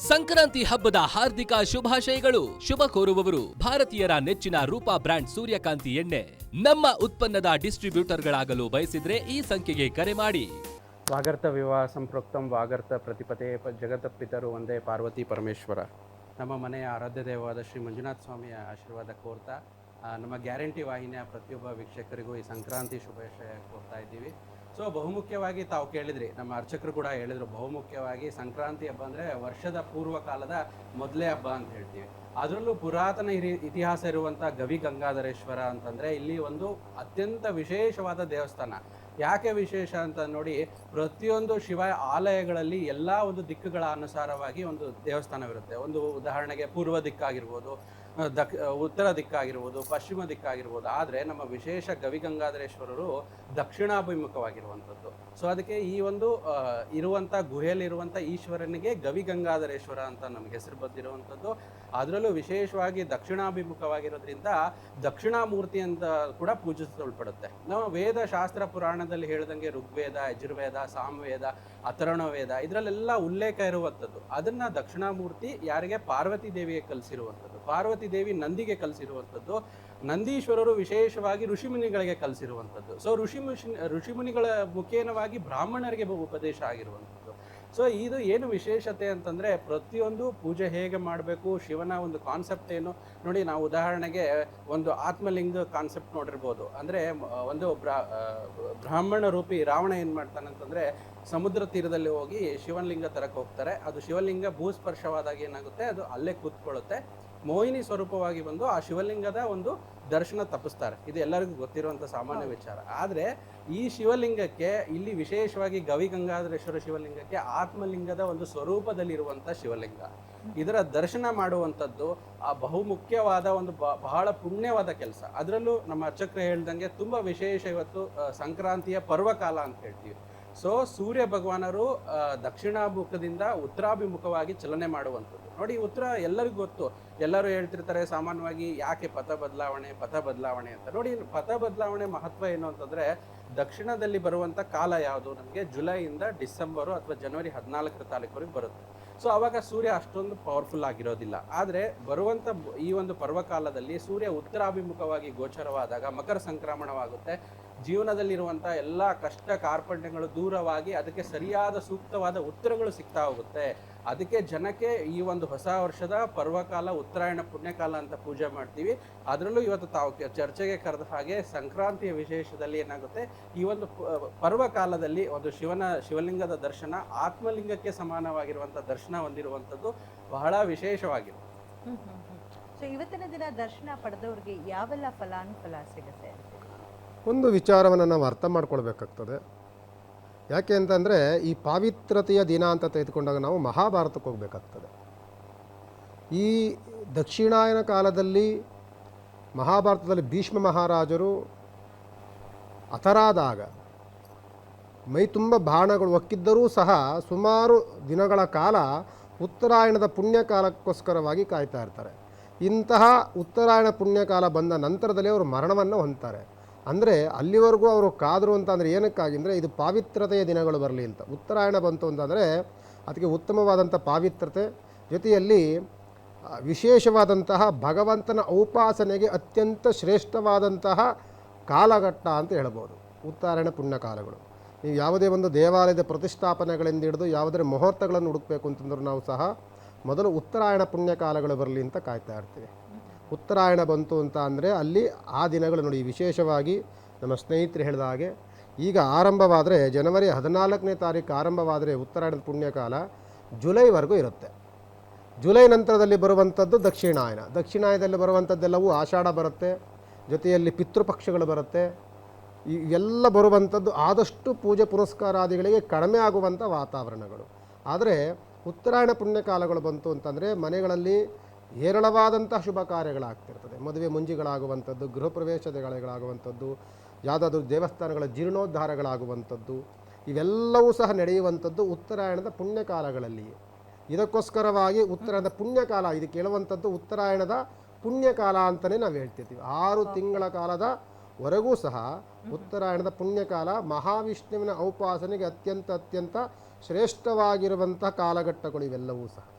ಸಂಕ್ರಾಂತಿ ಹಬ್ಬದ ಹಾರ್ದಿಕ ಶುಭಾಶಯಗಳು. ಶುಭ ಕೋರುವವರು ಭಾರತೀಯರ ನೆಚ್ಚಿನ ರೂಪಾ ಬ್ರ್ಯಾಂಡ್ ಸೂರ್ಯಕಾಂತಿ ಎಣ್ಣೆ. ನಮ್ಮ ಉತ್ಪನ್ನದ ಡಿಸ್ಟ್ರಿಬ್ಯೂಟರ್ಗಳಾಗಲು ಬಯಸಿದ್ರೆ ಈ ಸಂಖ್ಯೆಗೆ ಕರೆ ಮಾಡಿ. ವಾಗರ್ತ ವಿವಾಹ ಸಂಪೃಕ್ತಂ ವಾಗರ್ತ ಪ್ರತಿಪತೆ ಜಗತ ಪಿತರು ಒಂದೇ ಪಾರ್ವತಿ ಪರಮೇಶ್ವರ. ನಮ್ಮ ಮನೆಯ ಆರಾಧ್ಯ ದೇವವಾದ ಶ್ರೀ ಮಂಜುನಾಥ ಸ್ವಾಮಿಯ ಆಶೀರ್ವಾದ ಕೋರ್ತಾ ನಮ್ಮ ಗ್ಯಾರಂಟಿ ವಾಹಿನಿಯ ಪ್ರತಿಯೊಬ್ಬ ವೀಕ್ಷಕರಿಗೂ ಈ ಸಂಕ್ರಾಂತಿ ಶುಭಾಶಯ ಕೋರ್ತಾ ಇದ್ದೀವಿ. ಸೊ ಬಹುಮುಖ್ಯವಾಗಿ ತಾವು ಕೇಳಿದ್ರಿ, ನಮ್ಮ ಅರ್ಚಕರು ಕೂಡ ಹೇಳಿದರು, ಬಹುಮುಖ್ಯವಾಗಿ ಸಂಕ್ರಾಂತಿ ಹಬ್ಬ ಅಂದರೆ ವರ್ಷದ ಪೂರ್ವ ಕಾಲದ ಮೊದಲೇ ಹಬ್ಬ ಅಂತ ಹೇಳ್ತೀವಿ. ಅದರಲ್ಲೂ ಪುರಾತನ ಇತಿಹಾಸ ಇರುವಂಥ ಗವಿ ಗಂಗಾಧರೇಶ್ವರ ಅಂತಂದರೆ ಇಲ್ಲಿ ಒಂದು ಅತ್ಯಂತ ವಿಶೇಷವಾದ ದೇವಸ್ಥಾನ. ಯಾಕೆ ವಿಶೇಷ ಅಂತ ನೋಡಿ, ಪ್ರತಿಯೊಂದು ಶಿವ ಆಲಯಗಳಲ್ಲಿ ಎಲ್ಲ ಒಂದು ದಿಕ್ಕುಗಳ ಅನುಸಾರವಾಗಿ ಒಂದು ದೇವಸ್ಥಾನವಿರುತ್ತೆ. ಒಂದು ಉದಾಹರಣೆಗೆ ಪೂರ್ವ ದಿಕ್ಕಾಗಿರ್ಬೋದು, ಉತ್ತರ ದಿಕ್ಕಾಗಿರ್ಬೋದು, ಪಶ್ಚಿಮ ದಿಕ್ಕಾಗಿರ್ಬೋದು. ಆದರೆ ನಮ್ಮ ವಿಶೇಷ ಗವಿಗಂಗಾಧರೇಶ್ವರರು ದಕ್ಷಿಣಾಭಿಮುಖವಾಗಿರುವಂಥದ್ದು. ಸೊ ಅದಕ್ಕೆ ಈ ಒಂದು ಇರುವಂಥ ಗುಹೆಯಲ್ಲಿರುವಂಥ ಈಶ್ವರನಿಗೆ ಗವಿಗಂಗಾಧರೇಶ್ವರ ಅಂತ ನಮಗೆ ಹೆಸರು ಬಂದಿರುವಂಥದ್ದು. ಅದರಲ್ಲೂ ವಿಶೇಷವಾಗಿ ದಕ್ಷಿಣಾಭಿಮುಖವಾಗಿರೋದ್ರಿಂದ ದಕ್ಷಿಣಾಮೂರ್ತಿ ಅಂತ ಕೂಡ ಪೂಜಿಸಲ್ಪಡುತ್ತೆ. ನಮ್ಮ ವೇದ ಶಾಸ್ತ್ರ ಪುರಾಣದಲ್ಲಿ ಹೇಳಿದಂಗೆ ಋಗ್ವೇದ, ಯಜುರ್ವೇದ, ಸಾಮವೇದ, ಅಥರ್ವವೇದ ಇದರಲ್ಲೆಲ್ಲ ಉಲ್ಲೇಖ ಇರುವಂಥದ್ದು. ಅದನ್ನು ದಕ್ಷಿಣಾಮೂರ್ತಿ ಯಾರಿಗೆ? ಪಾರ್ವತಿ ದೇವಿಗೆ ಕಲಿಸಿರುವಂಥದ್ದು. ಪಾರ್ವತಿ ದೇವಿ ನಂದಿಗೆ ಕಲಿಸಿರುವಂಥದ್ದು. ನಂದೀಶ್ವರರು ವಿಶೇಷವಾಗಿ ಋಷಿಮುನಿಗಳಿಗೆ ಕಲಿಸಿರುವಂಥದ್ದು. ಸೊ ಋಷಿಮುನಿಗಳ ಮುಖೇನವಾಗಿ ಬ್ರಾಹ್ಮಣರಿಗೆ ಉಪದೇಶ ಆಗಿರುವಂಥದ್ದು. ಸೊ ಇದು ಏನು ವಿಶೇಷತೆ ಅಂತಂದರೆ, ಪ್ರತಿಯೊಂದು ಪೂಜೆ ಹೇಗೆ ಮಾಡಬೇಕು, ಶಿವನ ಒಂದು ಕಾನ್ಸೆಪ್ಟ್ ಏನು ನೋಡಿ. ನಾವು ಉದಾಹರಣೆಗೆ ಒಂದು ಆತ್ಮಲಿಂಗ ಕಾನ್ಸೆಪ್ಟ್ ನೋಡಿರ್ಬೋದು. ಅಂದರೆ ಒಂದು ಬ್ರಾಹ್ಮಣ ರೂಪಿ ರಾವಣ ಏನು ಮಾಡ್ತಾನಂತಂದರೆ, ಸಮುದ್ರ ತೀರದಲ್ಲಿ ಹೋಗಿ ಶಿವಲಿಂಗ ತರಕ್ಕೆ ಹೋಗ್ತಾರೆ. ಅದು ಶಿವಲಿಂಗ ಭೂಸ್ಪರ್ಶವಾದಾಗ ಏನಾಗುತ್ತೆ, ಅದು ಅಲ್ಲೇ ಕೂತ್ಕೊಳ್ಳುತ್ತೆ. ಮೋಹಿನಿ ಸ್ವರೂಪವಾಗಿ ಬಂದು ಆ ಶಿವಲಿಂಗದ ಒಂದು ದರ್ಶನ ತಪ್ಪಿಸ್ತಾರೆ. ಇದು ಎಲ್ಲರಿಗೂ ಗೊತ್ತಿರುವಂಥ ಸಾಮಾನ್ಯ ವಿಚಾರ. ಆದರೆ ಈ ಶಿವಲಿಂಗಕ್ಕೆ ಇಲ್ಲಿ ವಿಶೇಷವಾಗಿ ಗವಿಗಂಗಾಧರೇಶ್ವರ ಶಿವಲಿಂಗಕ್ಕೆ ಆತ್ಮಲಿಂಗದ ಒಂದು ಸ್ವರೂಪದಲ್ಲಿರುವಂಥ ಶಿವಲಿಂಗ, ಇದರ ದರ್ಶನ ಮಾಡುವಂಥದ್ದು ಆ ಬಹುಮುಖ್ಯವಾದ ಒಂದು ಬಹಳ ಪುಣ್ಯವಾದ ಕೆಲಸ. ಅದರಲ್ಲೂ ನಮ್ಮ ಅರ್ಚಕರು ಹೇಳ್ದಂಗೆ ತುಂಬ ವಿಶೇಷ ಇವತ್ತು ಸಂಕ್ರಾಂತಿಯ ಪರ್ವಕಾಲ ಅಂತ ಹೇಳ್ತೀವಿ. ಸೊ ಸೂರ್ಯ ಭಗವಾನರು ದಕ್ಷಿಣಾಭಿಮುಖದಿಂದ ಉತ್ತರಾಭಿಮುಖವಾಗಿ ಚಲನೆ ಮಾಡುವಂಥದ್ದು. ನೋಡಿ, ಉತ್ತರ ಎಲ್ಲರಿಗೂ ಗೊತ್ತು. ಎಲ್ಲರೂ ಹೇಳ್ತಿರ್ತಾರೆ ಸಾಮಾನ್ಯವಾಗಿ, ಯಾಕೆ ಪಥ ಬದಲಾವಣೆ ಅಂತ. ನೋಡಿ, ಪಥ ಬದಲಾವಣೆ ಮಹತ್ವ ಏನು ಅಂತಂದರೆ, ದಕ್ಷಿಣದಲ್ಲಿ ಬರುವಂಥ ಕಾಲ ಯಾವುದು? ನಮಗೆ ಜುಲೈಯಿಂದ ಡಿಸೆಂಬರು ಅಥವಾ ಜನವರಿ 14ರ ತಾರೀಕುವರೆಗೆ ಬರುತ್ತೆ. ಸೊ ಆವಾಗ ಸೂರ್ಯ ಅಷ್ಟೊಂದು ಪವರ್ಫುಲ್ ಆಗಿರೋದಿಲ್ಲ. ಆದರೆ ಬರುವಂಥ ಈ ಒಂದು ಪರ್ವಕಾಲದಲ್ಲಿ ಸೂರ್ಯ ಉತ್ತರಾಭಿಮುಖವಾಗಿ ಗೋಚರವಾದಾಗ ಮಕರ ಸಂಕ್ರಮಣವಾಗುತ್ತೆ. ಜೀವನದಲ್ಲಿರುವಂಥ ಎಲ್ಲ ಕಷ್ಟ ಕಾರ್ಪಣ್ಯಗಳು ದೂರವಾಗಿ ಅದಕ್ಕೆ ಸರಿಯಾದ ಸೂಕ್ತವಾದ ಉತ್ತರಗಳು ಸಿಗ್ತಾ ಹೋಗುತ್ತೆ. ಅದಕ್ಕೆ ಜನಕ್ಕೆ ಈ ಒಂದು ಹೊಸ ವರ್ಷದ ಪರ್ವಕಾಲ, ಉತ್ತರಾಯಣ ಪುಣ್ಯಕಾಲ ಅಂತ ಪೂಜೆ ಮಾಡ್ತೀವಿ. ಅದರಲ್ಲೂ ಇವತ್ತು ತಾವು ಚರ್ಚೆಗೆ ಕರೆದ ಹಾಗೆ ಸಂಕ್ರಾಂತಿಯ ವಿಶೇಷದಲ್ಲಿ ಏನಾಗುತ್ತೆ, ಈ ಒಂದು ಪರ್ವಕಾಲದಲ್ಲಿ ಒಂದು ಶಿವಲಿಂಗದ ದರ್ಶನ, ಆತ್ಮಲಿಂಗಕ್ಕೆ ಸಮಾನವಾಗಿರುವಂಥ ದರ್ಶನ ಹೊಂದಿರುವಂಥದ್ದು ಬಹಳ ವಿಶೇಷವಾಗಿದೆ. ಸೊ ಇವತ್ತಿನ ದಿನ ದರ್ಶನ ಪಡೆದವ್ರಿಗೆ ಯಾವೆಲ್ಲ ಫಲಾನುಫಲ ಸಿಗುತ್ತೆ? ಒಂದು ವಿಚಾರವನ್ನು ನಾವು ಅರ್ಥ ಮಾಡ್ಕೊಳ್ಬೇಕಾಗ್ತದೆ. ಯಾಕೆ ಅಂತಂದರೆ, ಈ ಪಾವಿತ್ರತೆಯ ದಿನ ಅಂತ ತೆಗೆದುಕೊಂಡಾಗ ನಾವು ಮಹಾಭಾರತಕ್ಕೆ ಹೋಗಬೇಕಾಗ್ತದೆ. ಈ ದಕ್ಷಿಣಾಯನ ಕಾಲದಲ್ಲಿ ಮಹಾಭಾರತದಲ್ಲಿ ಭೀಷ್ಮ ಮಹಾರಾಜರು ಹತರಾದಾಗ ಮೈ ತುಂಬ ಬಾಣಗಳು ಒಕ್ಕಿದ್ದರೂ ಸಹ ಸುಮಾರು ದಿನಗಳ ಕಾಲ ಉತ್ತರಾಯಣದ ಪುಣ್ಯಕಾಲಕ್ಕೋಸ್ಕರವಾಗಿ ಕಾಯ್ತಾ ಇರ್ತಾರೆ. ಇಂತಹ ಉತ್ತರಾಯಣ ಪುಣ್ಯಕಾಲ ಬಂದ ನಂತರದಲ್ಲಿ ಅವರು ಮರಣವನ್ನು ಹೊಂದ್ತಾರೆ. ಅಂದರೆ ಅಲ್ಲಿವರೆಗೂ ಅವರು ಕಾದರು ಅಂತಂದರೆ ಏನಕ್ಕಾಗಿ ಅಂದರೆ, ಇದು ಪಾವಿತ್ರತೆಯ ದಿನಗಳು ಬರಲಿ ಅಂತ. ಉತ್ತರಾಯಣ ಬಂತು ಅಂತಂದರೆ ಅದಕ್ಕೆ ಉತ್ತಮವಾದಂಥ ಪಾವಿತ್ರತೆ ಜೊತೆಯಲ್ಲಿ ವಿಶೇಷವಾದಂತಹ ಭಗವಂತನ ಔಪಾಸನೆಗೆ ಅತ್ಯಂತ ಶ್ರೇಷ್ಠವಾದಂತಹ ಕಾಲಘಟ್ಟ ಅಂತ ಹೇಳ್ಬೋದು ಉತ್ತರಾಯಣ ಪುಣ್ಯಕಾಲಗಳು. ನೀವು ಯಾವುದೇ ಒಂದು ದೇವಾಲಯದ ಪ್ರತಿಷ್ಠಾಪನೆಗಳಿಂದ ಹಿಡಿದು ಯಾವುದೇ ಮುಹೂರ್ತಗಳನ್ನು ಹುಡುಕಬೇಕು ಅಂತಂದ್ರೂ ನಾವು ಸಹ ಮೊದಲು ಉತ್ತರಾಯಣ ಪುಣ್ಯಕಾಲಗಳು ಬರಲಿ ಅಂತ ಕಾಯ್ತಾ ಇರ್ತೀವಿ. ಉತ್ತರಾಯಣ ಬಂತು ಅಂತ ಅಂದರೆ ಅಲ್ಲಿ ಆ ದಿನಗಳು ನೋಡಿ, ವಿಶೇಷವಾಗಿ ನಮ್ಮ ಸ್ನೇಹಿತರು ಹೇಳಿದ ಹಾಗೆ ಈಗ ಆರಂಭವಾದರೆ ಜನವರಿ 14ನೇ ತಾರೀಕು ಆರಂಭವಾದರೆ ಉತ್ತರಾಯಣದ ಪುಣ್ಯಕಾಲ ಜುಲೈವರೆಗೂ ಇರುತ್ತೆ. ಜುಲೈ ನಂತರದಲ್ಲಿ ಬರುವಂಥದ್ದು ದಕ್ಷಿಣಾಯನ. ದಕ್ಷಿಣಾಯನದಲ್ಲಿ ಬರುವಂಥದ್ದೆಲ್ಲವೂ ಆಷಾಢ ಬರುತ್ತೆ, ಜೊತೆಯಲ್ಲಿ ಪಿತೃಪಕ್ಷಗಳು ಬರುತ್ತೆ. ಇವೆಲ್ಲ ಬರುವಂಥದ್ದು ಆದಷ್ಟು ಪೂಜೆ ಪುರಸ್ಕಾರಾದಿಗಳಿಗೆ ಕಡಿಮೆ ಆಗುವಂಥ ವಾತಾವರಣಗಳು. ಆದರೆ ಉತ್ತರಾಯಣ ಪುಣ್ಯಕಾಲಗಳು ಬಂತು ಅಂತಂದರೆ ಮನೆಗಳಲ್ಲಿ ಹೇರಳವಾದಂಥ ಶುಭ ಕಾರ್ಯಗಳಾಗ್ತಿರ್ತದೆ. ಮದುವೆ ಮುಂಜಿಗಳಾಗುವಂಥದ್ದು, ಗೃಹ ಪ್ರವೇಶಗಳಾಗುವಂಥದ್ದು, ಯಾವುದಾದ್ರೂ ದೇವಸ್ಥಾನಗಳ ಜೀರ್ಣೋದ್ಧಾರಗಳಾಗುವಂಥದ್ದು, ಇವೆಲ್ಲವೂ ಸಹ ನಡೆಯುವಂಥದ್ದು ಉತ್ತರಾಯಣದ ಪುಣ್ಯಕಾಲಗಳಲ್ಲಿ. ಇದಕ್ಕೋಸ್ಕರವಾಗಿ ಉತ್ತರಾಯಣದ ಪುಣ್ಯಕಾಲ, ಇದು ಕೇಳುವಂಥದ್ದು ಉತ್ತರಾಯಣದ ಪುಣ್ಯಕಾಲ ಅಂತಲೇ ನಾವು ಹೇಳ್ತಿರ್ತೀವಿ. 6 ತಿಂಗಳ ಕಾಲದ ವರೆಗೂ ಸಹ ಉತ್ತರಾಯಣದ ಪುಣ್ಯಕಾಲ ಮಹಾವಿಷ್ಣುವಿನ ಔಪಾಸನೆಗೆ ಅತ್ಯಂತ ಶ್ರೇಷ್ಠವಾಗಿರುವಂಥ ಕಾಲಘಟ್ಟಗಳು ಇವೆಲ್ಲವೂ ಸಹ.